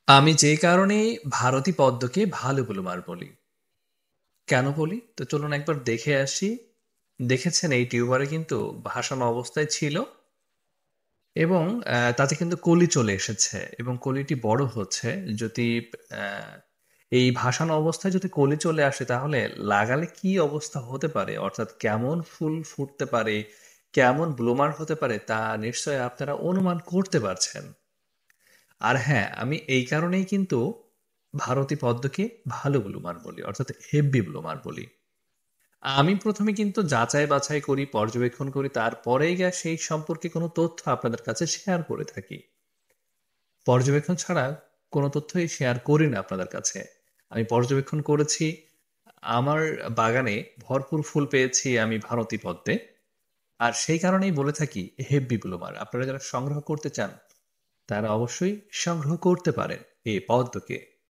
আমি যে কারণেই ভারতী পদ্মকে ভালো ব্লুমার বলি। কেন বলি? তো চলুন একবার দেখে আসি। দেখেছেন এই টিউবারে কিন্তু ভাসানো অবস্থায় ছিল এবং তাতে কিন্তু কলি চলে এসেছে এবং কলিটি বড় হচ্ছে। যদি আহ, এই ভাসানো অবস্থায় যদি কলি চলে আসে তাহলে লাগালে কি অবস্থা হতে পারে, অর্থাৎ কেমন ফুল ফুটতে পারে, কেমন ব্লুমার হতে পারে তা নিশ্চয়ই আপনারা অনুমান করতে পারছেন। আর হ্যাঁ, আমি এই কারণেই কিন্তু ভারতী পদ্মকে ভালো ব্লুমার বলি, অর্থাৎ হেভি ব্লুমার বলি। আমি প্রথমে কিন্তু যাচাই বাছাই করি, পর্যবেক্ষণ করি, তারপরেই গিয়ে সেই সম্পর্কে কোনো তথ্য আপনাদের কাছে শেয়ার করে থাকি। পর্যবেক্ষণ ছাড়া কোনো তথ্যই শেয়ার করি না আপনাদের কাছে। আমি পর্যবেক্ষণ করেছি, আমার বাগানে ভরপুর ফুল পেয়েছি আমি ভারতী পদ্মে। আর সেই কারণেই বলে থাকি হেভি ব্লুমার। আপনারা যারা সংগ্রহ করতে চান তারা অবশ্যই সংগ্রহ করতে পারেন এই পদ্মকে।